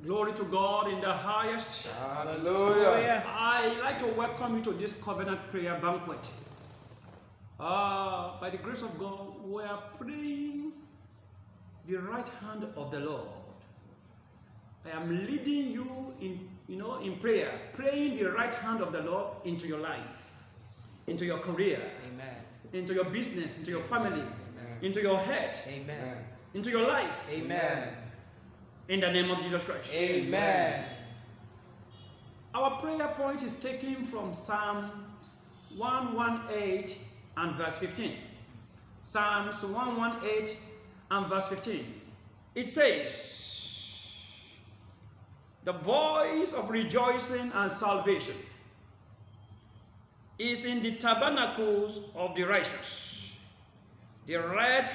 Glory to God in the highest. Hallelujah. I like to welcome you to this covenant prayer banquet. By the grace of God, we are praying the right hand of the Lord. I am leading you in prayer, praying the right hand of the Lord into your life, into your career, Amen. into your business, into your family, Amen. into your head, Amen. into your life. Amen. In the name of Jesus Christ. Amen. Our prayer point is taken from Psalms 118 and verse 15. Psalms 118 and verse 15. It says, "The voice of rejoicing and salvation is in the tabernacles of the righteous. The right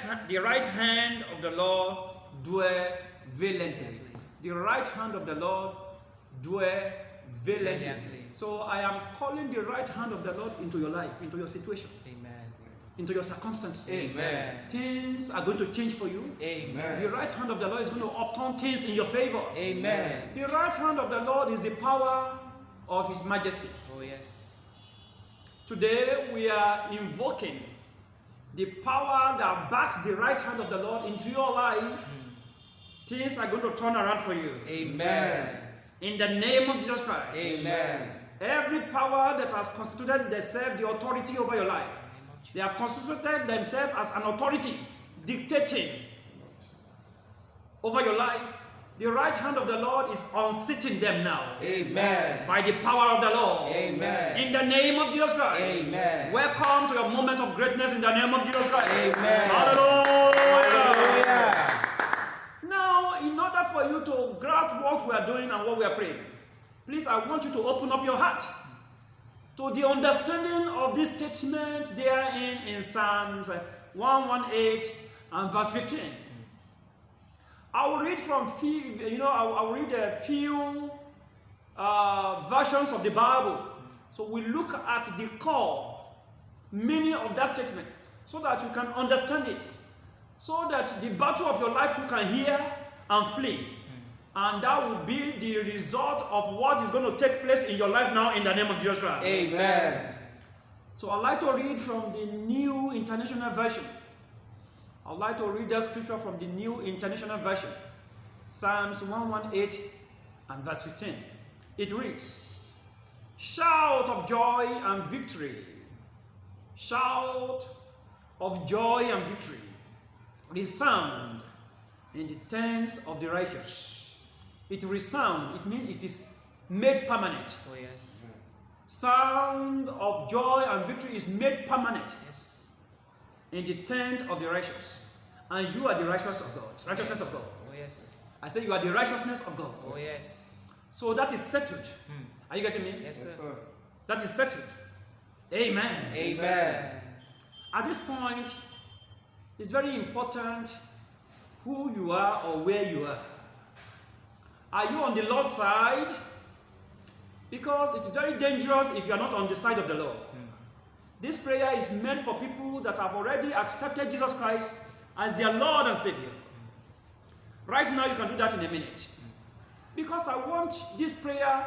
hand of the Lord dwell valiantly." The right hand of the Lord dwell valiantly. So I am calling the right hand of the Lord into your life, into your situation, Amen. into your circumstances. Amen. Things are going to change for you. Amen. The right hand of the Lord is going to upturn things in your favor. Amen. The right hand of the Lord is the power of His majesty. Oh yes. Today we are invoking the power that backs the right hand of the Lord into your life. Things are going to turn around for you. Amen. In the name of Jesus Christ. Amen. Every power that has constituted themselves the authority over your life, they have constituted themselves as an authority dictating over your life. The right hand of the Lord is unseating them now. Amen. By the power of the Lord. Amen. In the name of Jesus Christ. Amen. Welcome to your moment of greatness in the name of Jesus Christ. Amen. Hallelujah. Hallelujah. Now, in order for you to grasp what we are doing and what we are praying, please, I want you to open up your heart to the understanding of this statement there in Psalms 118 and verse 15. I will read from I will read a few versions of the Bible. So we look at the core meaning of that statement so that you can understand it. So that the battle of your life you can hear and flee. And that will be the result of what is going to take place in your life now in the name of Jesus Christ. Amen. So I'd like to read from the New International Version. I'd like to read that scripture from the New International Version. Psalms 118 and verse 15. It reads, "Shout of joy and victory. Shout of joy and victory. Resound in the tents of the righteous." It resound, it means it is made permanent. Oh yes. Sound of joy and victory is made permanent Yes. in the tent of the righteous. And you are the righteousness of God. Righteousness of God. Oh yes. I say you are the righteousness of God. Oh yes. So that is settled. Are you getting me? Yes, Yes, sir. sir. That is settled. Amen. Amen. At this point, it's very important who you are or where you are. Are you on the Lord's side? Because it's very dangerous if you are not on the side of the Lord. This prayer is meant for people that have already accepted Jesus Christ as their Lord and Savior. Right now, you can do that in a minute. Because I want this prayer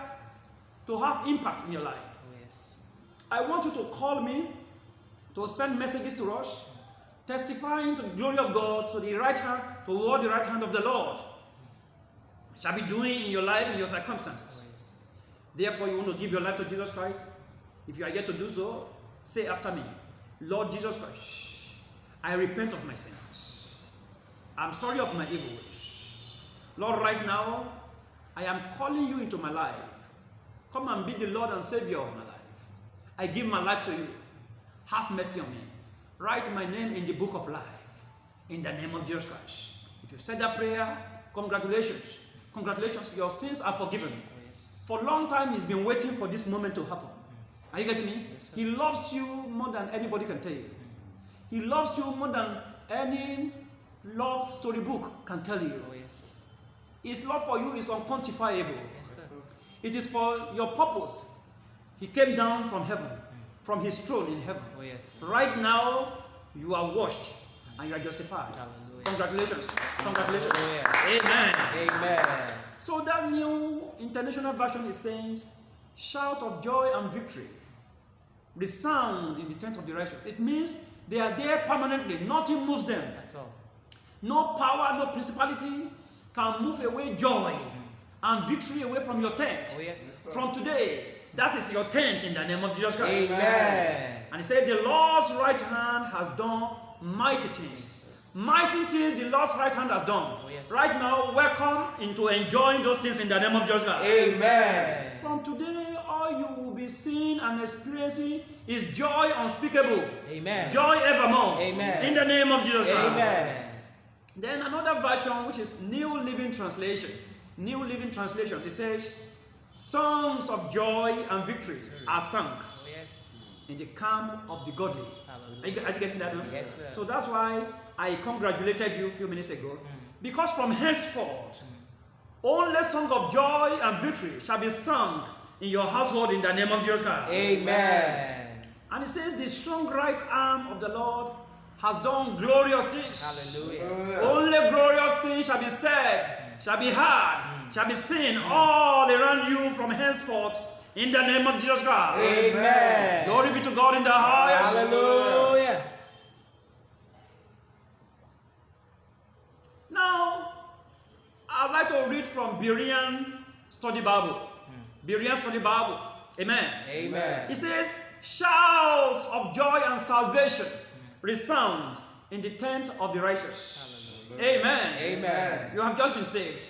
to have impact in your life. Oh yes. I want you to call me, to send messages to us, testifying to the glory of God, to the right hand, toward the right hand of the Lord. Shall be doing in your life, in your circumstances. Oh yes. Therefore, you want to give your life to Jesus Christ. If you are yet to do so, say after me, "Lord Jesus Christ, I repent of my sins. I'm sorry of my evil ways. Lord, right now, I am calling you into my life. Come and be the Lord and Savior of my life. I give my life to you. Have mercy on me. Write my name in the book of life. In the name of Jesus Christ." If you said that prayer, congratulations. Congratulations, your sins are forgiven. Oh yes. For a long time, he's been waiting for this moment to happen. Are you getting me? Yes, sir. He loves you more than anybody can tell you. He loves you more than any love storybook can tell you. Oh yes. His love for you is unquantifiable. Yes, sir. It is for your purpose. He came down from heaven, from his throne in heaven. Oh yes. Right now, you are washed and you are justified. Hallelujah. Congratulations. Congratulations. Hallelujah. Amen. Amen. So that New International Version is saying, shout of joy and victory resound in the tent of the righteous. It means they are there permanently. Nothing moves them. That's all. No power, no principality can move away joy and victory away from your tent. Oh, yes. From today, that is your tent in the name of Jesus Christ. Amen. And he said, the Lord's right hand has done mighty things. Mighty things the Lord's right hand has done. Oh, yes. Right now, welcome into enjoying those things in the name of Jesus Christ. Amen. From today, all you will be seeing and experiencing is joy unspeakable. Amen. Joy evermore. Amen. In the name of Jesus Christ. Amen. Then another version, which is New Living Translation. New Living Translation. It says, songs of joy and victory are sung Oh, yes. in the camp of the godly. Hallelujah. Are you getting that? Yes, sir. So that's why I congratulated you a few minutes ago. Because from henceforth, only song of joy and victory shall be sung in your household in the name of Jesus Christ. Amen. And it says, the strong right arm of the Lord has done glorious things. Hallelujah. Only glorious things shall be said, shall be heard, shall be seen all around you from henceforth in the name of Jesus Christ. Amen. Glory be to God in the highest. Hallelujah. Now, I'd like to read from Berean Study Bible. Berean Study Bible. Amen. Amen. It says, shouts of joy and salvation resound in the tent of the righteous. Amen. Amen. You have just been saved.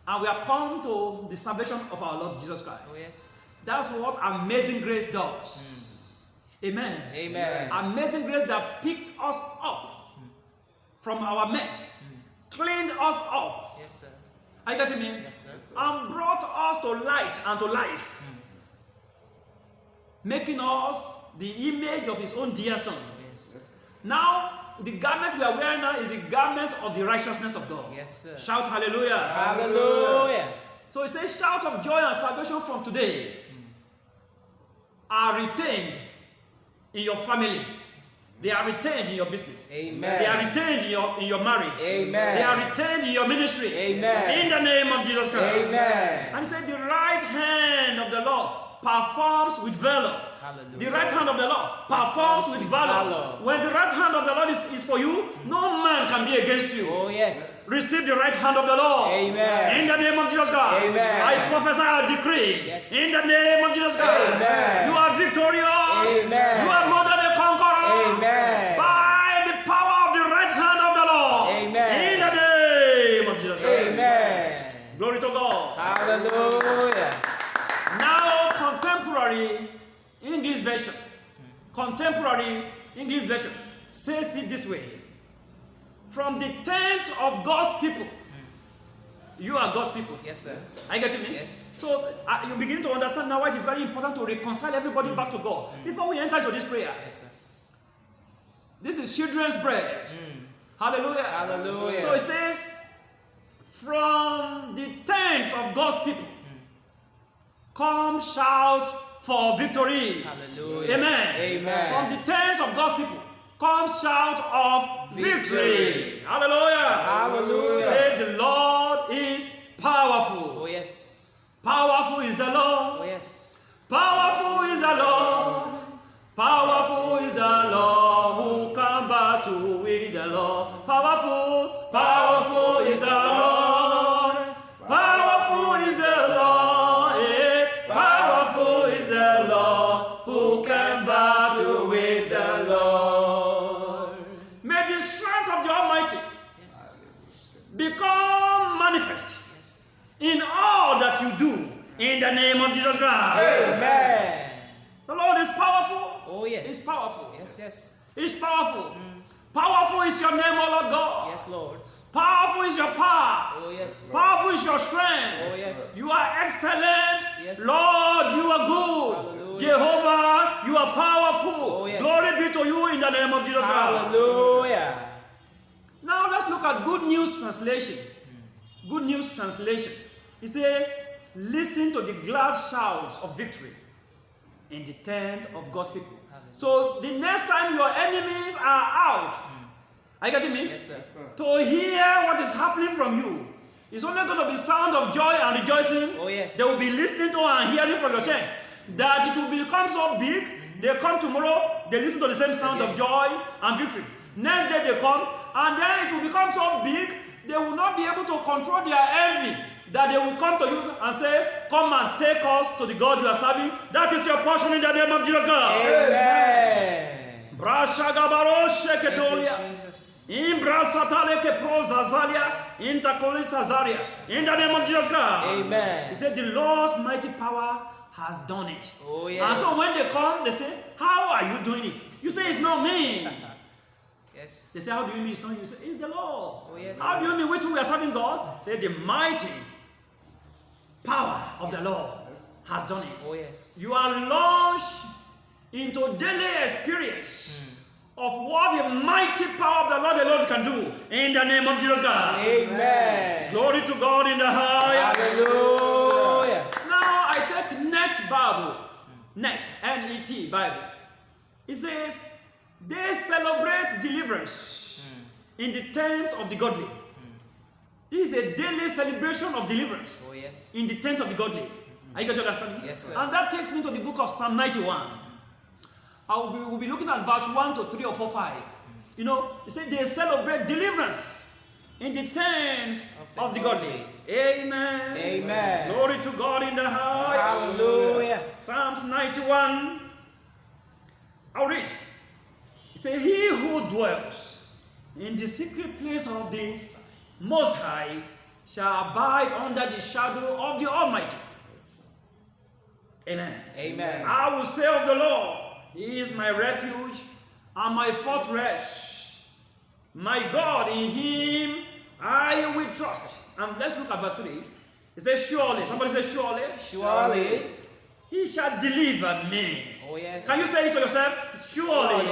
And we have come to the salvation of our Lord Jesus Christ. Oh, yes. That's what Amazing Grace does. Amen. Amen. Amazing Grace that picked us up from our mess, cleaned us up. Yes, sir. Are you getting me? Yes, sir. And brought us to light and to life, making us the image of his own dear son. Yes. Now, the garment we are wearing now is the garment of the righteousness of God. Yes, sir. Shout hallelujah. Hallelujah. So it says, shout of joy and salvation from today are retained in your family. They are retained in your business. Amen. They are retained in your marriage. Amen. They are retained in your ministry. Amen. In the name of Jesus Christ. Amen. And he said, the right hand of the Lord performs with valor. Hallelujah. The right hand of the Lord performs with valor. When the right hand of the Lord is for you, no man can be against you. Oh, yes. Receive the right hand of the Lord. Amen. In the name of Jesus Christ. Amen. I prophesy and decree. Yes. In the name of Jesus Christ. Amen. You are victorious. Amen. You are more than a conqueror. Amen. By the power of the right hand of the Lord. Amen. In the name of Jesus Christ. Amen. Glory to God. Hallelujah. Now, contemporary English version. Contemporary English version says it this way. From the tent of God's people. You are God's people. Yes, sir. Are you getting me? Yes. So you begin to understand now why it is very important to reconcile everybody back to God. Before we enter into this prayer, Yes, sir. this is children's bread. Hallelujah. Hallelujah. So it says, from the tents of God's people, come shouts for victory. Hallelujah. Amen. Amen. From the tents of God's people, come shout of victory. Hallelujah. Hallelujah. Say, the Lord is powerful. Oh, yes. Powerful is the Lord. Oh, yes. Powerful is the Lord. Powerful is the Lord who can battle with the Lord. Powerful, powerful is the Lord. Powerful is the Lord. Powerful is the Lord who can battle with the Lord. May the strength of the Almighty Yes. become manifest Yes. in all that you do in the name of Jesus Christ. Amen. The Lord is powerful. Oh, yes. He's powerful. Yes, yes. He's powerful. Powerful is your name, O Lord God. Yes, Lord. Powerful is your power. Oh, yes. Powerful is your strength. Oh, yes. You are excellent. Yes. Lord, you are good. Hallelujah. Jehovah, you are powerful. Oh, yes. Glory be to you in the name of Jesus Christ. Hallelujah. Now let's look at Good News Translation. Good News Translation. He said, listen to the glad shouts of victory in the tent of God's people. So the next time your enemies are out, are you getting me? Yes, sir. To hear what is happening from you, It's only going to be sound of joy and rejoicing. Oh, yes. They will be listening to and hearing from your tent. That it will become so big, they come tomorrow, they listen to the same sound of joy and victory. Next day they come, and then it will become so big, they will not be able to control their envy. That they will come to you and say, come and take us to the God you are serving. That is your portion in the name of Jesus God. Amen. Brashagabaro Thank you, sheketolia. Jesus. Imbrasatale ke prozazalia. Intakolisa. In the name of Jesus God. Amen. He said, the Lord's mighty power has done it. Oh, yes. And so when they come, they say, how are you doing it? You say, it's not me. Yes. They say, how do you mean it's not you? You say, it's the Lord. Oh, yes. How do you mean which we are serving God? Say, the mighty power of the Lord has done it. Oh, yes. You are launched into daily experience of what the mighty power of the Lord can do in the name of Jesus God. Amen. Glory to God in the highest. Hallelujah. Now I take Net Bible, Net, N-E-T Bible. It says, they celebrate deliverance in the tents of the godly. This is a daily celebration of deliverance Oh, yes. in the tent of the godly. Are you going to understand? Yes, sir. And that takes me to the book of Psalm 91. We'll be looking at verse 1 to 3 or 4, 5. You know, it says they celebrate deliverance in the tents of the godly. Amen. Amen. Glory to God in the highest. Hallelujah. Psalms 91. I'll read. It says, he who dwells in the secret place of the Most High shall abide under the shadow of the Almighty. Amen. Amen. I will say of the Lord, he is my refuge and my fortress. My God, in him I will trust. And let's look at verse 3. It says, surely. Somebody say, surely. Surely. He shall deliver me. Oh, yes. Can you say it to yourself? Surely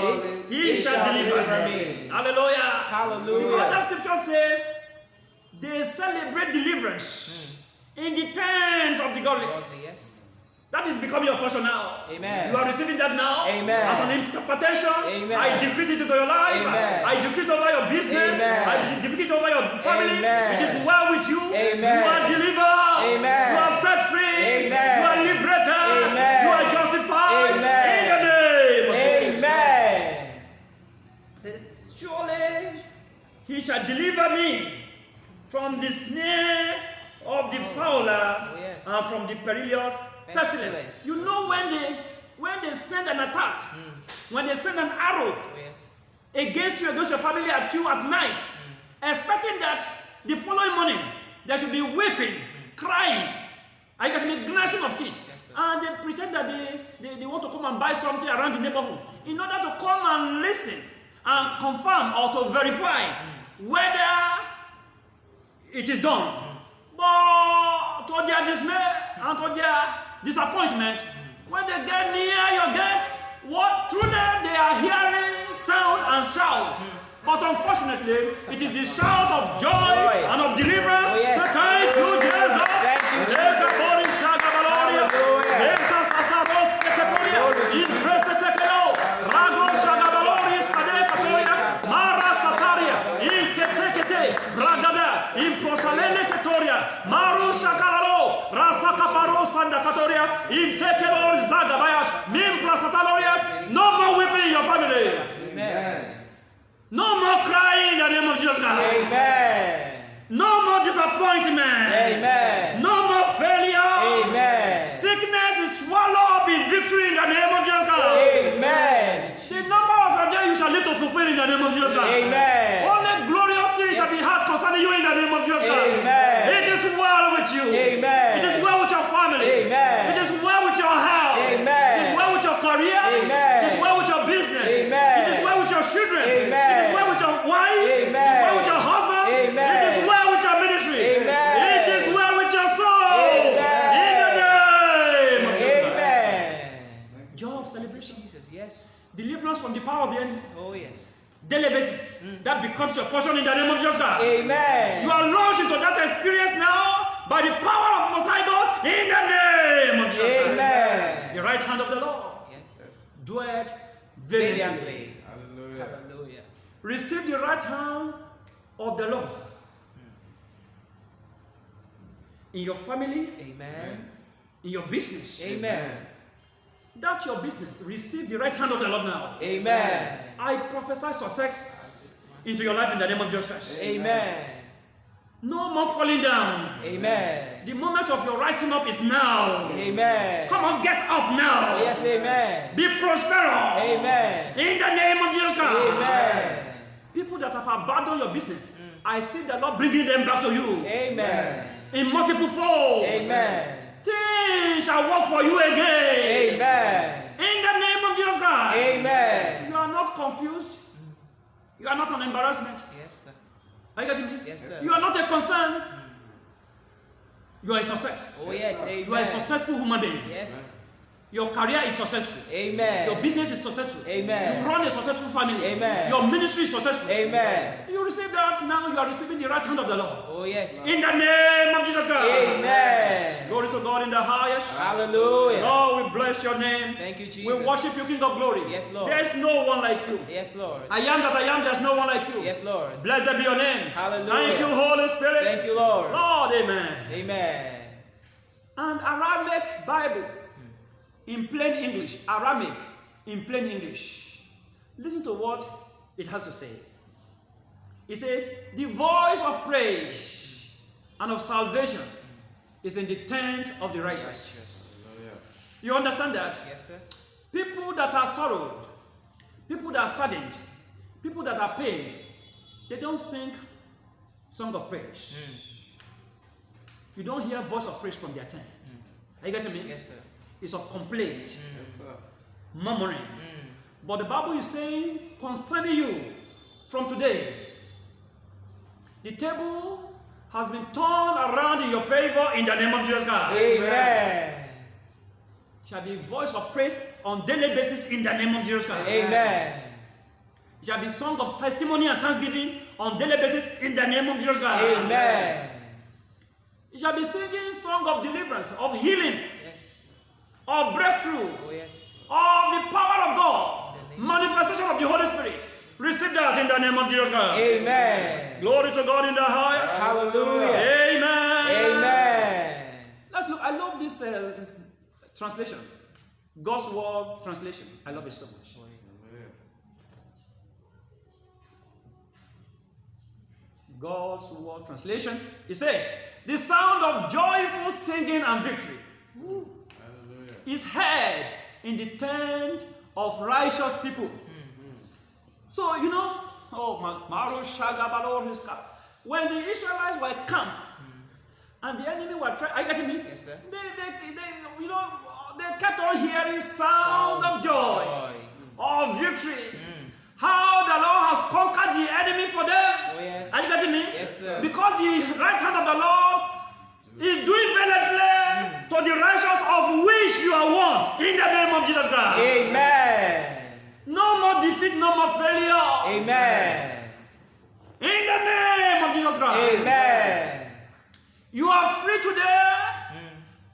he shall deliver me. Hallelujah. Hallelujah. Because that scripture says they celebrate deliverance in the tents of the godly. Godly, yes. That is becoming your portion now. Amen. You are receiving that now. Amen. As an interpretation. Amen. I decree it into your life. Amen. I decree it over your business. Amen. I decree it over your family. Amen. It is well with you. Amen. You are delivered. Amen. You are set free. Amen. You are liberated. Amen. You are justified. Amen. In the name of Jesus. Amen. Say, surely he shall deliver me from the snare of the fowler yes. and from the perilous pestilence. Pestilence. You know when they send an attack, when they send an arrow Oh, yes. against you, against your family at you at night, expecting that the following morning there should be weeping, crying, and there should be gnashing of teeth. Yes, sir. And they pretend that they want to come and buy something around the neighborhood in order to come and listen and confirm or to verify whether it is done. But to their dismay and to their disappointment, when they get near your gate, what truly they are hearing sound and shout. But unfortunately, it is the shout of joy and of deliverance. Oh, yes. So thank you, Jesus. Thank you, Jesus. No more weeping in your family. Amen. No more crying in the name of Jesus God. Amen. No more disappointment. Amen. No more failure. Amen. Sickness is swallowed up in victory in the name of Jesus God. Amen. The number of your days you shall live to fulfill in the name of Jesus God. Amen. Only glorious things shall be heard concerning you in the name of Jesus God. Amen. It is well with you. Amen. It is well with your family. Amen. It is well with your health. Amen. It is well with your career. Amen. It is well with your business. Amen. It is well with your children. Amen. It is well with your wife. Amen. It is well with your husband. Amen. It is well with your ministry. Amen. It is well with your soul. Amen. In the name of Jesus. Amen. Joy of celebration. Jesus, yes. Deliverance from the power of the enemy. Oh, yes. Daily basis. That becomes your portion in the name of Jesus God. Amen. You are launched into that experience now by the power of Most High God in the name of Jesus. Amen. The right hand of the Lord Yes. doeth valiantly. Valiantly. Hallelujah. Hallelujah. Receive the right hand of the Lord. in your family, Amen. in your business. Amen. That's your business. Receive the right hand of the Lord now. Amen. I prophesy success into your life in the name of Jesus Christ. Amen. No more falling down. Amen. The moment of your rising up is now. Amen. Come on, get up now. Yes, amen. Be prosperous. Amen. In the name of Jesus Christ. Amen. People that have abandoned your business, I see the Lord bringing them back to you Amen. in multiple folds. Amen. Things shall work for you again. Amen. In the name of Jesus Christ. Amen. You are not confused. You are not an embarrassment. Yes, sir. Are you getting me? Yes, sir. You are not a concern. You are a success. Oh, yes, amen. You are a successful human being. Yes. Your career is successful. Amen. Your business is successful. Amen. You run a successful family. Amen. Your ministry is successful. Amen. You receive that, now you are receiving the right hand of the Lord. Oh, yes. In the name of Jesus Christ. Amen. Glory to God in the highest. Hallelujah. Lord, we bless your name. Thank you, Jesus. We worship you, King of glory. Yes, Lord. There is no one like you. Yes, Lord. I am that I am, there's no one like you. Yes, Lord. Blessed be your name. Hallelujah. Thank you, Holy Spirit. Thank you, Lord. Lord, amen. Amen. And Aramaic Bible in plain English. Aramaic in plain English. Listen to what it has to say. It says, the voice of praise and of salvation is in the tent of the righteous. You understand that? Yes, sir. People that are sorrowed, people that are saddened, people that are pained, they don't sing song of praise. You don't hear voice of praise from their tent. Are you getting me? Yes, sir. It's of complaint, Yes, sir. murmuring. But the Bible is saying concerning you from today, the table has been turned around in your favor in the name of Jesus Christ. Amen. Shall be voice of praise on daily basis in the name of Jesus Christ. Amen. It shall be song of testimony and thanksgiving on daily basis in the name of Jesus Christ. Amen. It shall be singing song of deliverance, of healing, Yes. of breakthrough, Oh, yes. of the power of God, manifestation of the Holy Spirit. Receive that in the name of Jesus Christ. Amen. Glory to God in the highest. Hallelujah. Amen. Amen. Let's look. I love this translation. God's Word translation. I love it so much. God's Word translation. It says, the sound of joyful singing and victory is heard in the tent of righteous people. So, you know, when the Israelites were camped and the enemy were trying, are you getting me? Yes, sir. They kept on hearing sound of joy, of victory. How the Lord has conquered the enemy for them. Oh, yes. Are you getting me? Yes, sir. Because the right hand of the Lord is doing valiantly to the righteous, of which you are one, in the name of Jesus Christ. Amen. No more defeat, no more failure. Amen. In the name of Jesus Christ. Amen. You are free today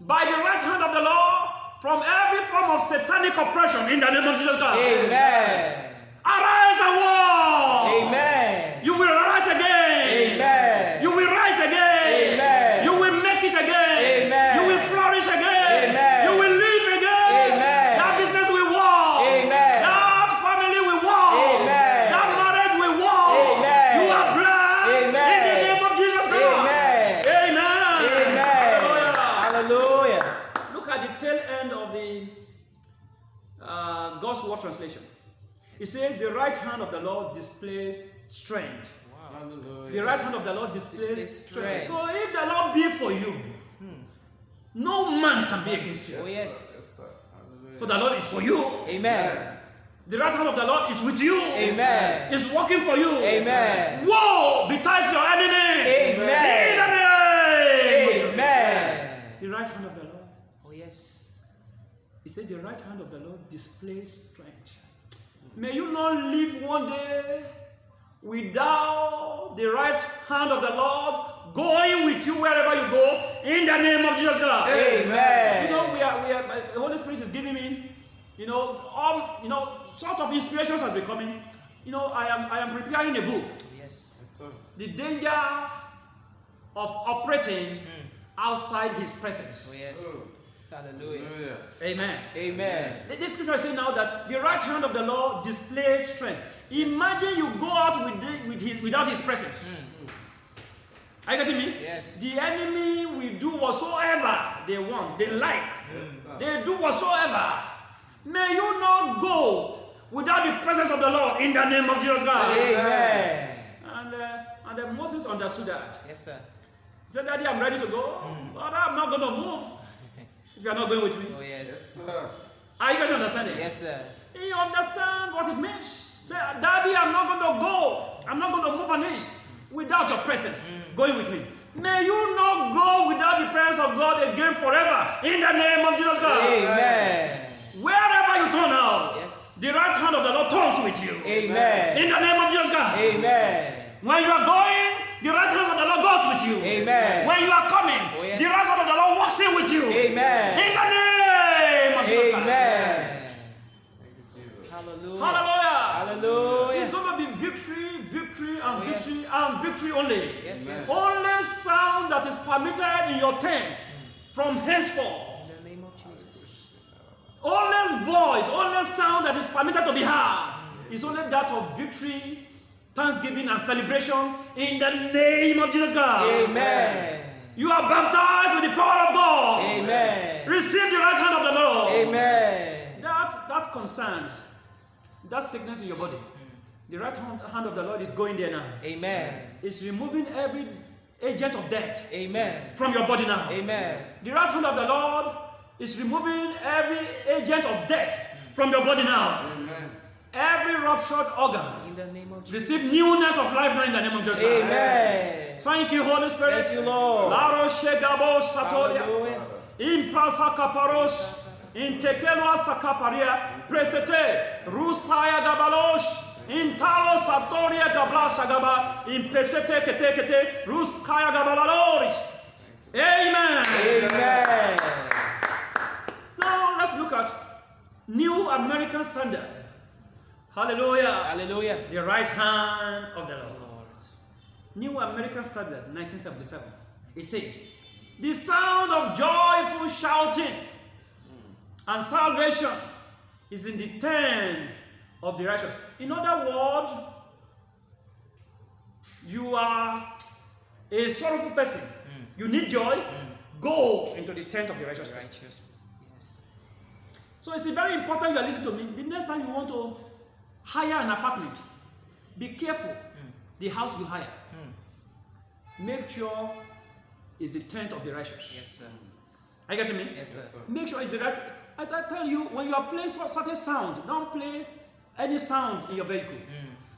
by the right hand of the Lord from every form of satanic oppression in the name of Jesus Christ. Amen. Arise and walk. Amen. You will rise again. Amen. You will rise again. Amen. You will make it again. Amen. You will flourish again. Amen. You will live again. Amen. That business will walk. Amen. That family will walk. Amen. That marriage will walk. Amen. You are blessed. Amen. In the name of Jesus Christ. Amen. Amen. Amen. Hallelujah. Hallelujah. Look at the tail end of the God's Word translation. It says, the right hand of the Lord displays strength. The right hand of the Lord displays strength. strength. So if the Lord be for you, no man can be against you. Oh, yes. So the Lord is for you. Amen. The right hand of the Lord is with you. Amen. It's working for you. Amen. Woe betides your enemy. Amen. In the name. Amen. The right hand of the Lord. Oh, yes. He said the right hand of the Lord displays strength. May you not live one day without the right hand of the Lord going with you wherever you go, in the name of Jesus Christ. Amen. You know, we are the Holy Spirit is giving me, sort of inspirations has been coming. You know, I am preparing a book. Yes. The danger of operating outside his presence. Oh, yes. Hallelujah. Amen. Amen. This scripture is saying now that the right hand of the Lord displays strength. Imagine you go out without his presence. Are you getting me? Yes. The enemy will do whatsoever they want, they like. Yes, sir. They do whatsoever. May you not go without the presence of the Lord in the name of Jesus Christ. Amen. And Moses understood that. Yes, sir. He said, Daddy, I'm ready to go, but I'm not going to move if you're not going with me. Oh, Yes, yes. sir. Are you guys understanding? Yes, sir. He understands what it means. Say, Daddy, I'm not going to go. I'm not going to move an inch without your presence going with me. May you not go without the presence of God again forever in the name of Jesus Christ. Amen. Wherever you turn out, Yes. the right hand of the Lord turns with you. Amen. In the name of Jesus Christ. Amen. When you are going, the right hand of the Lord goes with you. Amen. When you are coming, Oh, yes. the right hand of the Lord walks in with you. Amen. In the name of Jesus Christ. Amen. Thank you, Jesus. Hallelujah. Hallelujah. Hallelujah. It's going to be victory, victory, and Oh, yes. victory, and victory only. Yes, Amen. yes. Only sound that is permitted in your tent from henceforth. In the name of Jesus. Only voice, only sound that is permitted to be heard is only that of victory, thanksgiving, and celebration in the name of Jesus God. Amen. You are baptized with the power of God. Amen. Receive the right hand of the Lord. Amen. That concerns that sickness in your body. The right hand of the Lord is going there now. Amen. It's removing every agent of death Amen. from your body now. Amen. The right hand of the Lord is removing every agent of death from your body now. Amen. Every ruptured organ. In the name of Jesus. Receive newness of life now in the name of Jesus. Amen. Thank you, Holy Spirit. Thank you, Lord. Laro shegabo satoria. Hallelujah. Imprasa kaparos. Intekelwa sakaparia. Presete. Rustaya gabalosh. Intalo satoria gablasha gaba. Impesete kete kete. Ruskaya gabalaloris. Amen. Amen. Now let's look at New American Standard. Hallelujah. Hallelujah. The right hand of the Lord. Lord. New American Standard, 1977. It says, the sound of joyful shouting and salvation is in the tents of the righteous. In other words, you are a sorrowful person. You need joy. Go into the tent of the righteous. Righteous. Yes. So it's very important you are listening to me. The next time you want to hire an apartment, be careful the house you hire. Make sure it's the tent of the righteous. Yes, sir. Are you getting me? Yes, sir. Make sure it's the right. I tell you, when you are playing certain sound, don't play any sound in your vehicle.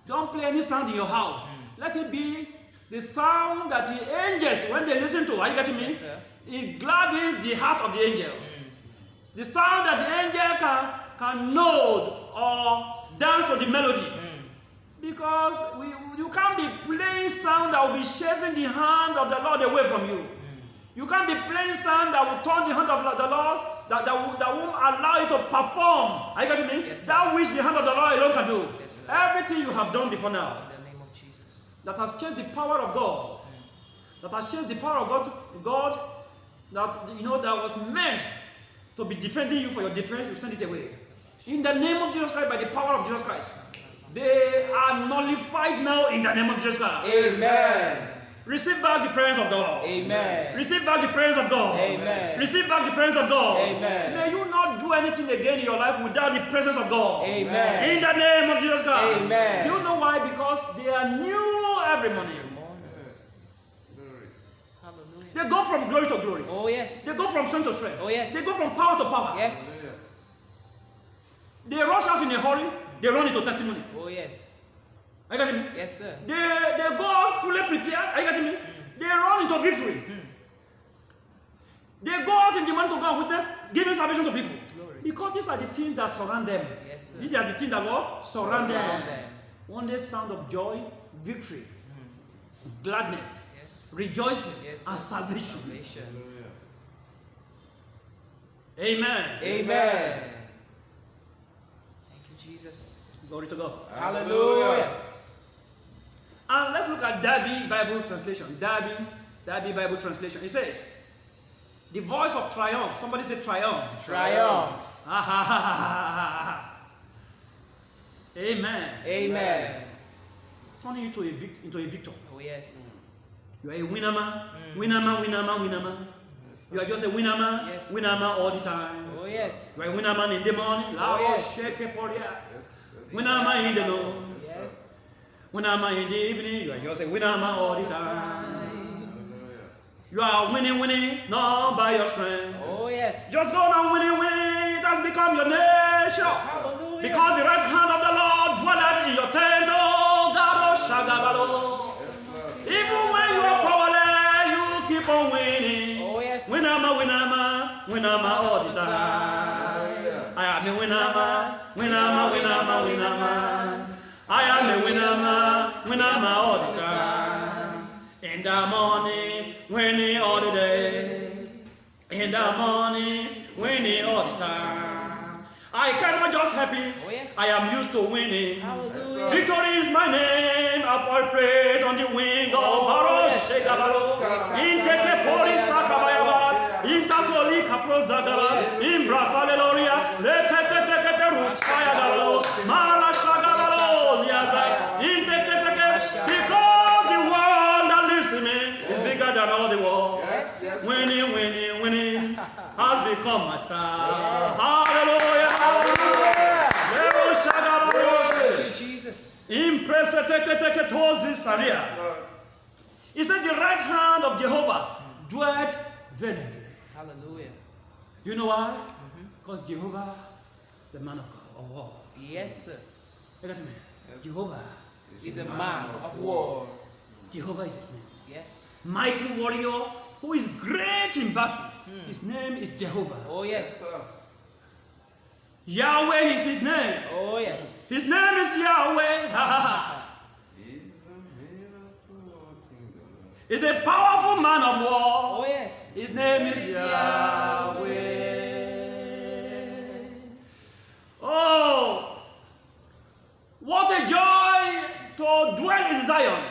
Don't play any sound in your house. Let it be the sound that the angels, when they listen to, are you getting me? Yes, sir. It gladdens the heart of the angel. The sound that the angel can nod or dance to the melody. Because you can't be playing sound that will be chasing the hand of the Lord away from you. You can't be playing sound that will turn the hand of the Lord, that won't allow you to perform. Are you getting me? Yes, sir. That which the hand of the Lord alone can do. Yes, sir. Everything you have done before now, In the name of Jesus. that has changed the power of God, that has changed the power of God, that that was meant to be defending you for your defense, you send it away. In the name of Jesus Christ, by the power of Jesus Christ, they are nullified now in the name of Jesus Christ. Amen. Receive back the presence of God. Amen. Receive back the presence of God. Amen. Receive back the presence of God. Amen. May you not do anything again in your life without the presence of God. Amen. In the name of Jesus Christ. Amen. Do you know why? Because they are new every morning. Yes. Glory. Hallelujah. They go from glory to glory. Oh, yes. They go from strength to strength. Oh, yes. They go from power to power. Yes. Hallelujah. They rush out in a hurry. They run into testimony. Oh, yes. Are you getting me? Yes, sir. They go out fully prepared. Are you getting me? They run into victory. They go out in the morning to go and witness, giving salvation to people. Glory. Because these are the things that surround them. Yes, sir. These are the things that will surround them. Surround them. One day sound of joy, victory, gladness, Yes. rejoicing, Yes, and sir. salvation. Salvation. Hallelujah. Amen. Amen. Thank you, Jesus. Glory to God. Hallelujah. And let's look at Darby Bible translation. Darby Bible translation. It says, The voice of triumph. Somebody say triumph. Triumph. Ah, ha, ha, ha, ha, ha. Amen. Amen. Turning you into a victor. Oh, yes. You are a winner man. Winner man, winner man, winner man. Yes, You are just a winner man. Yes. Winner man all the time. Oh, yes. You are a winner man in the morning. Oh, yes. Shake it for ya. yes. Winner man in the noon. Yes. Winner man in the evening. You are just a winner man all the time. Hallelujah. You are winning, not by your strength. Oh, yes. Just go on winning. It has become your nation. Hallelujah. Because the right hand of the Lord dwelleth in your tent. Oh, God, oh, Shagabalo. Yes, Lord. Even when you are powerless, you keep on winning. Oh, yes. Winner all the time. Hallelujah. I am a winner man. I am a winner man all the time. In the morning, winning all the day. In the morning, winning all the time. I cannot just help it. Oh, yes. I am used to winning. Hallelujah. Victory is my name. I pour praise on the wing of Baros. Inteke pori sakabayaba. Intasoli kaprozagaba. Imbrasaleloria. Letekete ruskaya galo. Mara shagabalo. Niaza. Inteke. Because the one that lives in me is bigger than all the world. Yes. Winning has become my star. Hallelujah. Lero shagabalo. Thank you, Jesus. Impressa teke tozi saria. Yes, Lord. He said the right hand of Jehovah dwelt valiantly. Hallelujah. Do you know why? Because Jehovah is a man of God, of war. Yes, sir. Look at me. Yes. Jehovah. He's a man of war. Jehovah is his name. Yes. Mighty warrior who is great in battle. His name is Jehovah. Oh, Yes, yes. Yahweh is his name. Oh, yes. His name is Yahweh. Ha, ha, ha. He's a miracle working God. He's a powerful man of war. Oh, yes. His name is Yes, Yahweh. Oh, what a joy to dwell in Zion,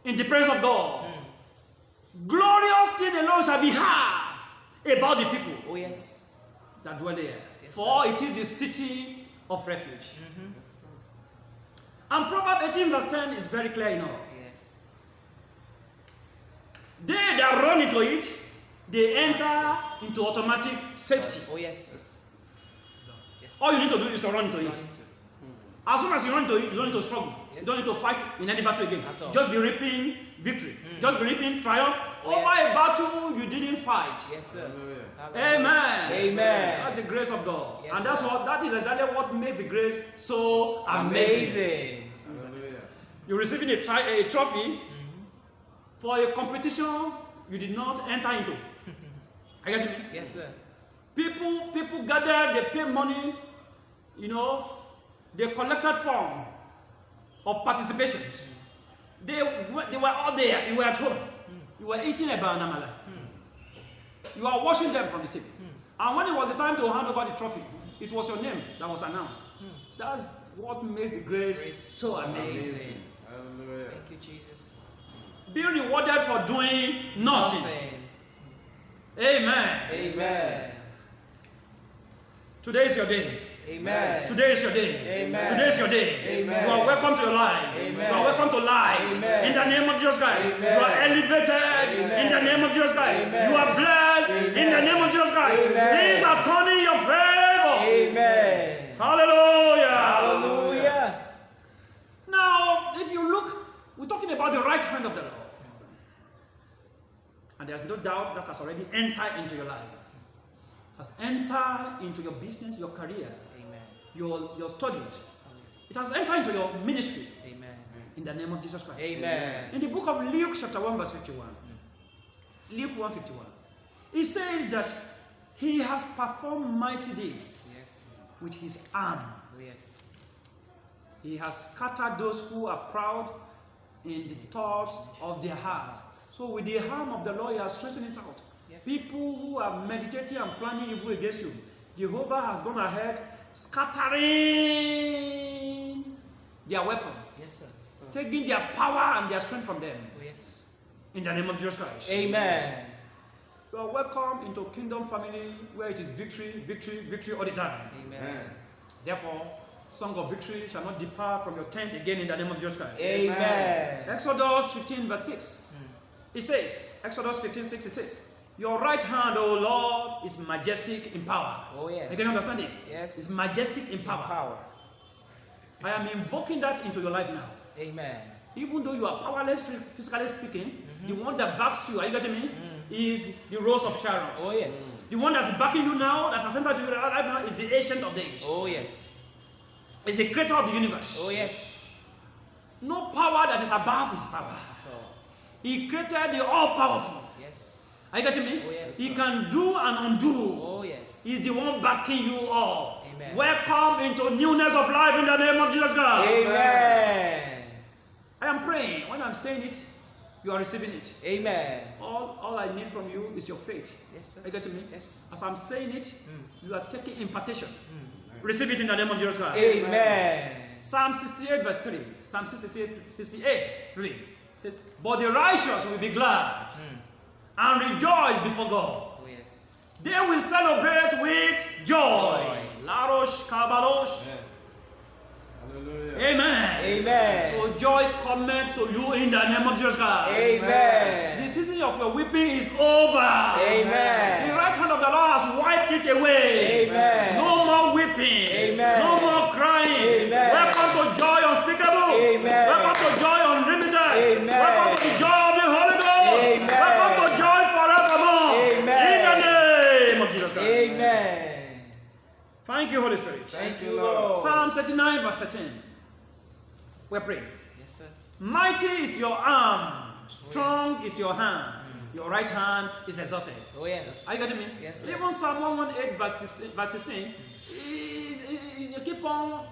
in the presence of God. Glorious thing alone shall be heard about the people Oh, yes. that dwell there. Yes, For it is the city of refuge. Yes, sir. And Proverbs 18 verse 10 is very clear enough. Yes. They that run into it, they enter into automatic safety. Oh, yes. Yes. All you need to do is to run into it. Run into it. As soon as you run into it, you don't need to struggle. Yes. You don't need to fight in any battle again. At all. Just be reaping victory. Just be reaping triumph Oh, over yes. a battle you didn't fight. Yes, sir. Hallelujah. Amen. Amen. That's the grace of God. Yes, And that's sir. that is exactly what makes the grace so amazing. Amazing. Hallelujah. You're receiving a trophy for a competition you did not enter into. I get me? Yes, sir. People gather, they pay money, they collected form of participation. They were all there. You were at home. You were eating a banana. You are watching them from the table. And when it was the time to hand over the trophy, it was your name that was announced. That's what makes the grace so amazing. Amazing. Hallelujah. Thank you, Jesus. Be rewarded for doing nothing. Amen. Amen. Today is your day. Amen. Today is your day. Amen. Today is your day. Amen. You are welcome to your life. Amen. You are welcome to light. Amen. In the name of Jesus Christ. Amen. You are elevated. Amen. In the name of Jesus Christ. Amen. You are blessed. Amen. In the name of Jesus Christ. Amen. Things are turning in your favor. Amen. Hallelujah. Hallelujah. Now, if you look, we're talking about the right hand of the Lord. And there's no doubt that has already entered into your life. Has entered into your business, your career, Amen. your studies. Oh, yes. It has entered into your ministry. Amen. In the name of Jesus Christ. Amen. In the book of Luke chapter 1 verse 51. Luke 1:51. It says that he has performed mighty deeds Yes. with his arm. Oh, yes. He has scattered those who are proud in the thoughts of their hearts. So with the arm of the Lord, he has straightened it out. Yes. People who are meditating and planning evil against you, Jehovah has gone ahead scattering their weapon, Yes, sir. taking their power and their strength from them. Oh, yes. In the name of Jesus Christ. Amen. You are welcome into kingdom family where it is victory, victory, victory all the time. Amen. Therefore, song of victory shall not depart from your tent again in the name of Jesus Christ. Amen. Exodus 15 verse 6. It says, Exodus 15, 6, it says, your right hand, O Lord, is majestic in power. Oh, yes. You can understand it? Yes. It's majestic in power. Power. I am invoking that into your life now. Amen. Even though you are powerless physically speaking, the one that backs you, are you getting me? Is the Rose of Sharon. Oh, yes. The one that's backing you now, that has entered your life now, is the Ancient of Days. Oh, yes. Is the creator of the universe. Oh, yes. No power that is above his power. That's all. He created the all-powerful. Yes. Are you getting me? Oh, yes. He can do and undo. Oh, yes. He's the one backing you up. Amen. Welcome into newness of life in the name of Jesus Christ. Amen. I am praying. When I'm saying it, you are receiving it. Amen. All I need from you is your faith. Yes, Are sir. you getting me? Yes. As I'm saying it, you are taking impartation. Receive it in the name of Jesus Christ. Amen. Psalm 68 verse 3. Psalm 68 3 says, but the righteous will be glad and rejoice before God. Oh, yes. They will celebrate with joy. Joy. Larosh Kabalosh. Hallelujah. Amen. Amen. So joy cometh to you in the name of Jesus Christ. Amen. The season of your weeping is over. Amen. The right hand of the Lord has wiped it away. Amen. No more weeping. Amen. No more crying. Amen. Welcome to joy unspeakable. Amen. Welcome to joy unlimited. Amen. Welcome to the joy of the Holy Ghost. Amen. Welcome to joy forevermore. Amen. In the name of Jesus Christ. Amen. Thank you, Holy Spirit. Thank you, Lord. Psalm 39 verse 13. We're praying. Yes, sir. Mighty is your arm, strong is your hand. Your right hand is exalted. Oh, yes. Are you getting me? Yes, sir. Even Psalm 118 verse 16 is you keep on